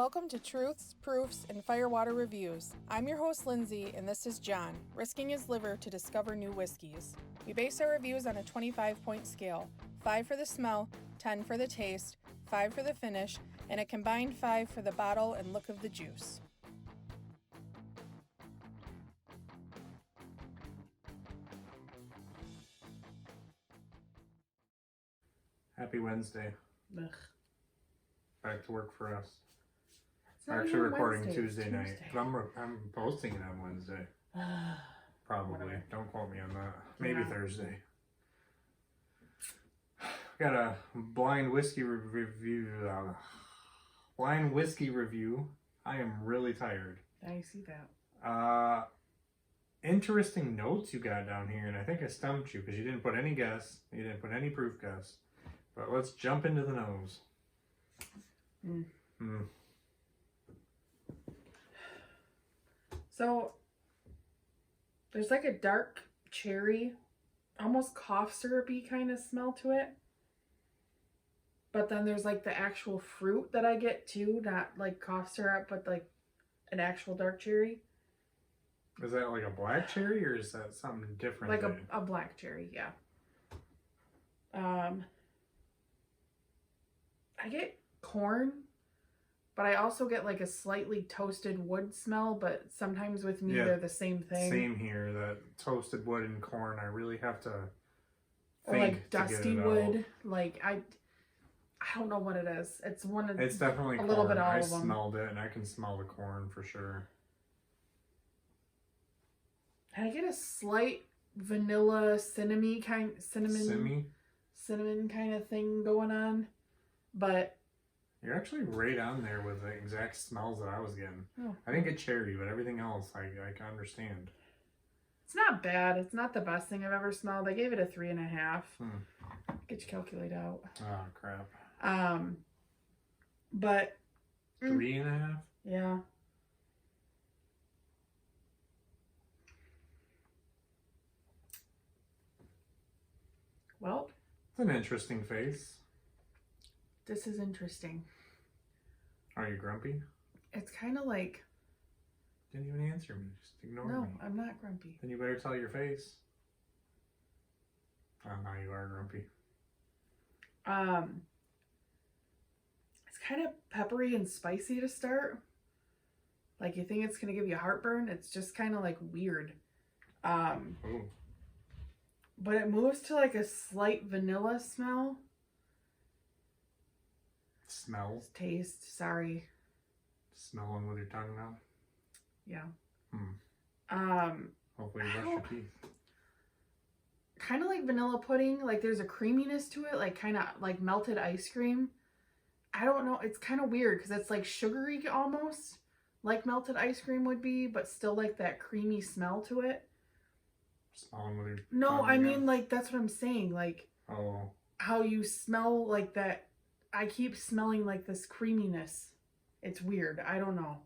Welcome to Truths, Proofs, and Firewater Reviews. I'm your host, Lindsey, and this is John, risking his liver to discover new whiskeys. We base our reviews on a 25-point scale, 5 for the smell, 10 for the taste, 5 for the finish, and a combined 5 for the bottle and look of the juice. Happy Wednesday. Ugh. Back to work for us. It's not We're actually even recording Wednesday, Tuesday it's night. Tuesday. But I'm posting it on Wednesday. Probably. Whatever. Don't quote me on that. Maybe Yeah. Thursday. Got a blind whiskey review. Blind whiskey review. I am really tired. I see that. Interesting notes you got down here, and I think I stumped you because you didn't put any guess. You didn't put any proof guess. But let's jump into the nose. So, there's like a dark cherry, almost cough syrupy kind of smell to it. But then there's like the actual fruit that I get too, not like cough syrup, but like an actual dark cherry. Is that like a black cherry or is that something different? Like a black cherry, yeah. I get corn, but I also get like a slightly toasted wood smell, but sometimes with me they're the same thing. Same here, that toasted wood and corn, I really have to Or think like to get dusty it wood. out. Like I don't know what it is. It's one of It's definitely corn. little bit all I of them. smelled it and I can smell the corn for sure. And I get a slight vanilla cinnamon kind of thing going on. But You're actually right on there with the exact smells that I was getting. Oh. I didn't get cherry, but everything else I can understand. it's not bad. It's not the best thing I've ever smelled. I gave it a 3.5. Get your calculate out. Oh crap. But 3.5? yeah. Well, It's an interesting face. this is interesting. Are you grumpy? It's kind of like, Didn't even answer me. Just ignore no, me. I'm not grumpy. Then you better tell your face. Oh, now you are grumpy. It's kind of peppery and spicy to start. Like you think it's gonna give you heartburn. It's just kind of like weird. Ooh. But it moves to like a slight vanilla smell. Smells. Taste, sorry. Smelling with your tongue now. Yeah. Hopefully you brush your teeth. Kind of like vanilla pudding. Like there's a creaminess to it, like kind of like melted ice cream. I don't know. It's kind of weird because it's like sugary almost, like melted ice cream would be, but still like that creamy smell to it. Smelling with your No, tongue I again? mean like that's what I'm saying. Like Oh. how you smell like that. I keep smelling like this creaminess. It's weird. I don't know.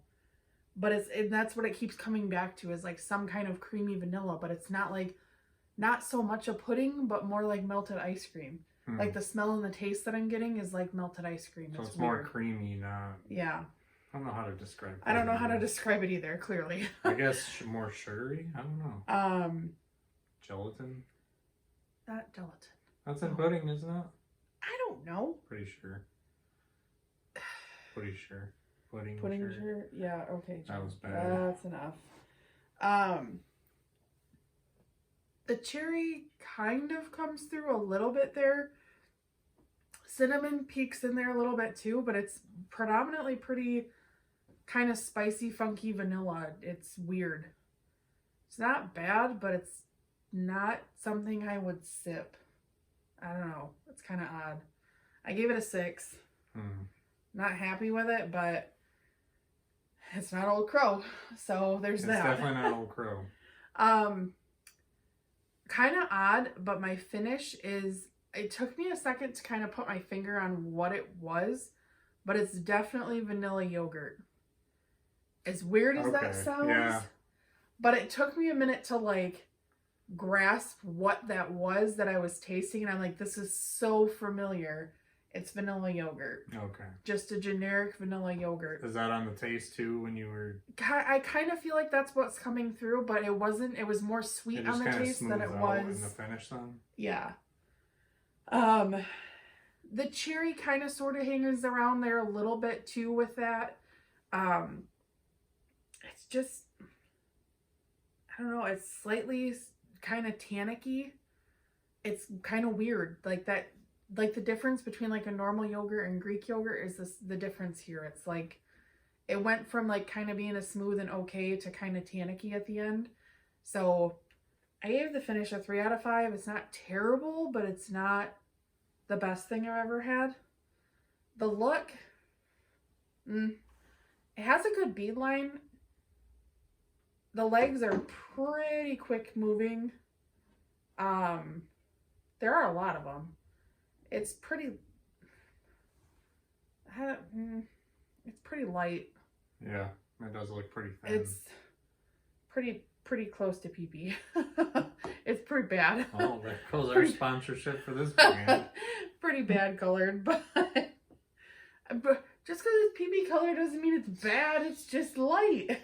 But that's what it keeps coming back to is like some kind of creamy vanilla, but it's not so much a pudding, but more like melted ice cream. Like the smell and the taste that I'm getting is like melted ice cream. So it's weird. more creamy, not... Yeah. I don't know how to describe it. I don't know how to describe it either, clearly. I guess more sugary? I don't know. Gelatin? Not gelatin. That's in pudding, isn't it? I don't know. Pretty sure. Pretty sure. Pudding sure. Yeah, okay. That was bad. That's enough. The cherry kind of comes through a little bit there. Cinnamon peeks in there a little bit too, but it's predominantly pretty kind of spicy, funky vanilla. It's weird. It's not bad, but it's not something I would sip. I don't know. It's kind of odd. I gave it a 6. Not happy with it, but it's not Old Crow. So there's that. It's definitely not Old Crow. Kind of odd, but my finish is, it took me a second to kind of put my finger on what it was, but it's definitely vanilla yogurt. As weird as that sounds, yeah. But it took me a minute to like grasp what that was that I was tasting, and I'm like, this is so familiar. It's vanilla yogurt. Okay. Just a generic vanilla yogurt. Is that on the taste too when you were... I kind of feel like that's what's coming through, but it wasn't. It was more sweet on the taste than it was in the finish then? Yeah. The cherry kind of sort of hangs around there a little bit too with that. It's just, I don't know, it's slightly kind of tannicky. It's kind of weird. Like that, like the difference between like a normal yogurt and Greek yogurt is the difference here. It's like, it went from like kind of being a smooth and okay to kind of tannicky at the end. So I gave the finish a 3 out of 5. It's not terrible, but it's not the best thing I've ever had. The look, it has a good bead line. The legs are pretty quick moving. There are a lot of them. It's pretty, it's pretty light. Yeah, it does look pretty thin. It's pretty close to pee-pee. It's pretty bad. Oh, there goes our sponsorship for this brand. Pretty bad colored, but just because it's pee-pee color doesn't mean it's bad. It's just light.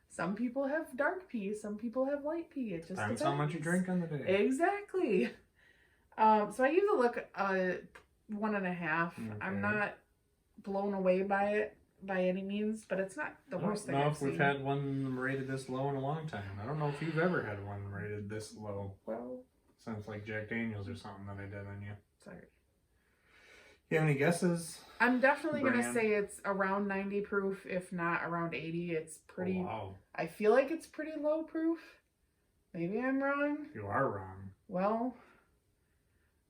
Some people have dark pee. Some people have light pee. It just depends depends how much you drink on the day. Exactly. So I give the look 1.5. Okay. I'm not blown away by it by any means, but it's not the worst thing I've seen. We've had one rated this low in a long time. I don't know if you've ever had one rated this low. Well, sounds like Jack Daniels or something that I did on you. Sorry. You have any guesses? I'm definitely going to say it's around 90 proof, if not around 80. It's pretty... Oh, wow. I feel like it's pretty low proof. Maybe I'm wrong. You are wrong. Well,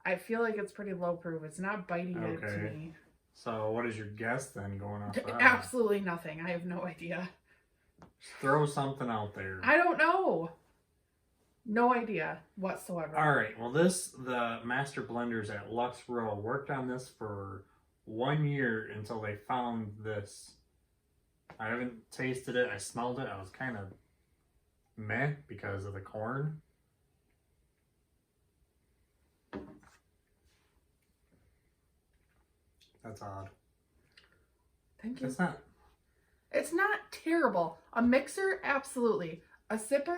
I feel like it's pretty low proof. It's not biting it to me. So what is your guess then going off that? Absolutely nothing. I have no idea. Just throw something out there. I don't know. No idea whatsoever. All right. Well, the master blenders at Lux Row worked on this for 1 year until they found this. I haven't tasted it. I smelled it. I was kind of meh because of the corn. That's odd. Thank you. It's not terrible. A mixer, absolutely. A sipper,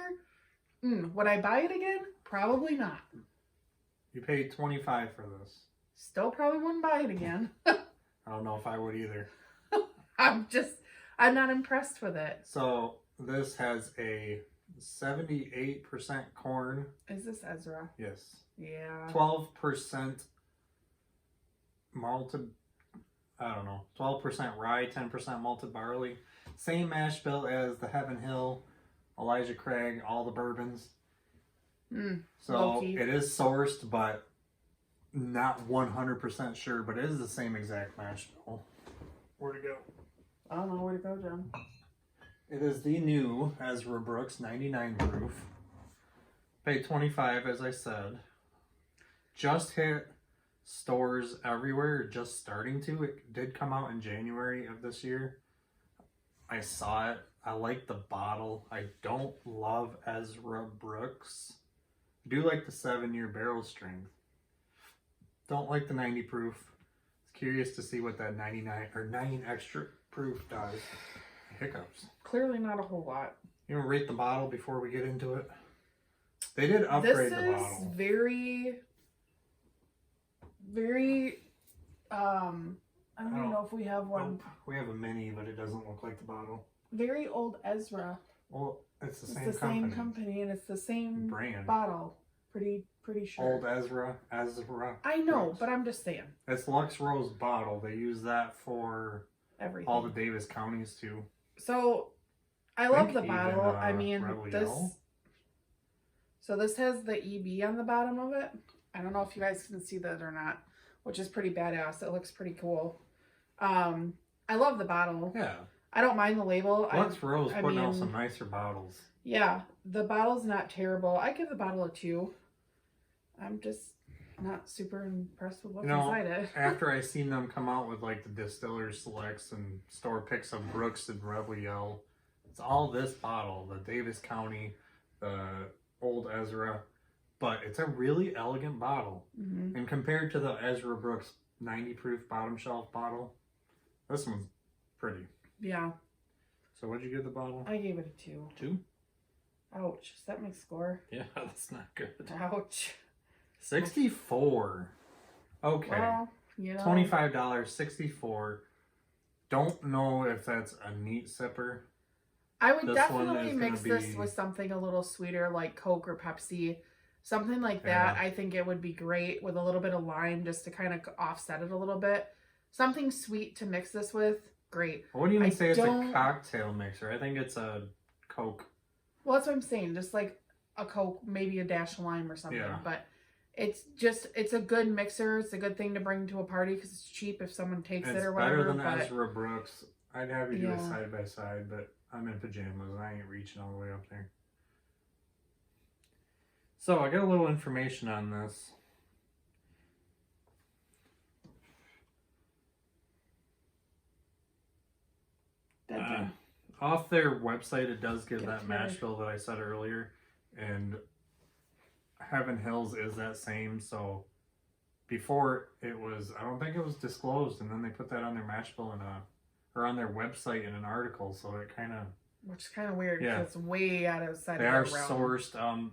would I buy it again? Probably not. You paid $25 for this. Still probably wouldn't buy it again. I don't know if I would either. I'm not impressed with it. So this has a 78% corn. Is this Ezra? Yes. Yeah. 12% malted, 12% rye, 10% malted barley. Same mash bill as the Heaven Hill, Elijah Craig, all the bourbons. So it is sourced, but not 100% sure, but it is the same exact mash bill. Where'd it go? I don't know where to go, John. It is the new Ezra Brooks 99 proof. Paid $25, as I said. Just hit stores everywhere, just starting to. It did come out in January of this year. I saw it. I like the bottle. I don't love Ezra Brooks. I do like the 7-year barrel strength. Don't like the 90 proof. Curious to see what that 99 or 9 extra proof does. Hiccups. Clearly not a whole lot. You want to rate the bottle before we get into it? They did upgrade the bottle. This is very, I don't even know if we have one. We have a mini, but it doesn't look like the bottle. Very old Ezra. Well, it's the same company, and it's the same brand. Bottle. Pretty sure. Old Ezra. I know, Brooks. but I'm just saying. It's Lux Row's bottle. They use that for everything. All the Davis counties too. So, I love the bottle. Even, I mean, this. So this has the EB on the bottom of it. I don't know if you guys can see that or not, which is pretty badass. It looks pretty cool. I love the bottle. Yeah. I don't mind the label. Lux Row's putting out some nicer bottles. Yeah, the bottle's not terrible. I give the bottle a 2. I'm just not super impressed with what's inside it. After I seen them come out with like the distiller selects and store picks of Brooks and Rebel Yell, it's all this bottle, the Davis County, the Old Ezra. but it's a really elegant bottle. Mm-hmm. And compared to the Ezra Brooks 90 proof bottom shelf bottle, this one's pretty. Yeah. So what'd you give the bottle? I gave it a 2. 2? Ouch. Is that my score? Yeah, that's not good. Ouch. 64. Okay. Well, you know. $25, 64. Don't know if that's a neat sipper. I would This one definitely is gonna mix this be- with something a little sweeter like Coke or Pepsi. Something like that. Yeah. I think it would be great with a little bit of lime just to kind of offset it a little bit. Something sweet to mix this with. Great. I wouldn't even I say it's a don't- cocktail mixer. I think it's a Coke. Well, that's what I'm saying. Just like a Coke, maybe a dash of lime or something. Yeah. But it's a good mixer. It's a good thing to bring to a party because it's cheap if someone takes It's it or whatever. better than but Ezra Brooks. I'd have you do it Yeah. side by side, but I'm in pajamas and I ain't reaching all the way up there. So I got a little information on this. Off their website, it does give Get that tired. mash bill that I said earlier, and Heaven Hills is that same. So before it was, I don't think it was disclosed, and then they put that on their mash bill or on their website in an article. So it kind of, which is kind of weird Yeah. because it's way out of sight. they of are their realm. sourced.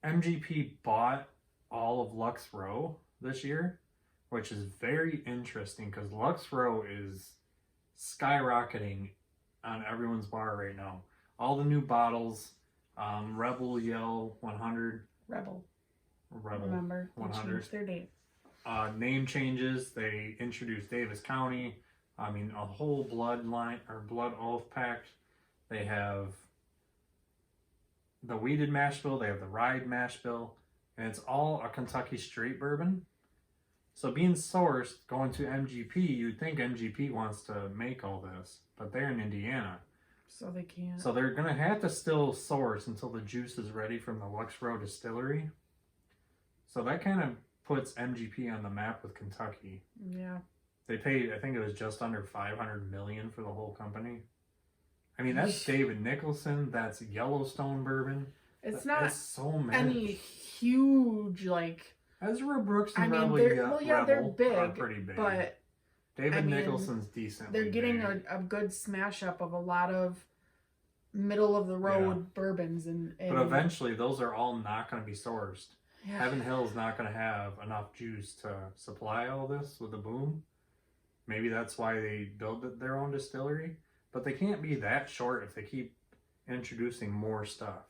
MGP bought all of Lux Row this year, which is very interesting because Lux Row is skyrocketing on everyone's bar right now. All the new bottles, Rebel Yell 100, Rebel. Rebel Remember, they 100. changed their name. Name changes. They introduced Davis County. I mean, a whole bloodline or blood oath pact. They have the weeded mash bill. They have the ride mash bill, and it's all a Kentucky straight bourbon. So being sourced, going to MGP, you'd think MGP wants to make all this, but they're in Indiana. So they can't. So they're going to have to still source until the juice is ready from the Lux Row distillery. So that kind of puts MGP on the map with Kentucky. Yeah. They paid, I think it was just under $500 million for the whole company. I mean, that's David Nicholson. That's Yellowstone bourbon. It's not That's so many. any huge, like, Ezra Brooks and I mean, Rebel, they're Rebel big, are pretty big. but David I mean, Nicholson's decent. they're getting a good smash up of a lot of middle of the road bourbons. And But eventually, those are all not going to be sourced. yeah. Heaven Hill's not going to have enough juice to supply all this with the boom. Maybe that's why they build their own distillery. But they can't be that short if they keep introducing more stuff.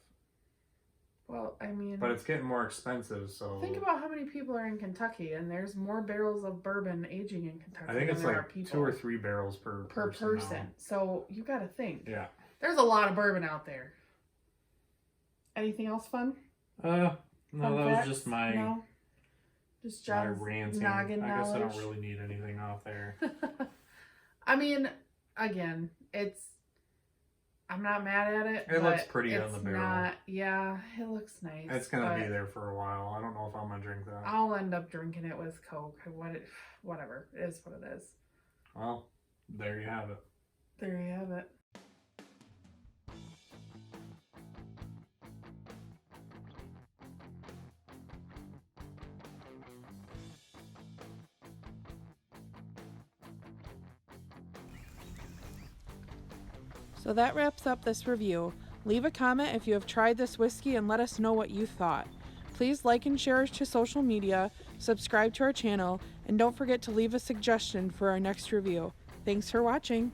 Well, I mean, But it's getting more expensive, so... think about how many people are in Kentucky, and there's more barrels of bourbon aging in Kentucky I think than it's there are like people 2 or 3 barrels per person. now. So you got to think. Yeah. There's a lot of bourbon out there. Anything else fun? No, Fun that was facts? just my No? Just my John's ranting. noggin I guess I knowledge. don't really need anything off there. I mean, again, I'm not mad at it. It looks but pretty on it's the barrel. Not, yeah, it looks nice. It's gonna be but there for a while. I don't know if I'm gonna drink that. I'll end up drinking it with Coke. Whatever. It is what it is. Well, there you have it. There you have it. So that wraps up this review. Leave a comment if you have tried this whiskey and let us know what you thought. Please like and share to social media, subscribe to our channel, and don't forget to leave a suggestion for our next review. Thanks for watching.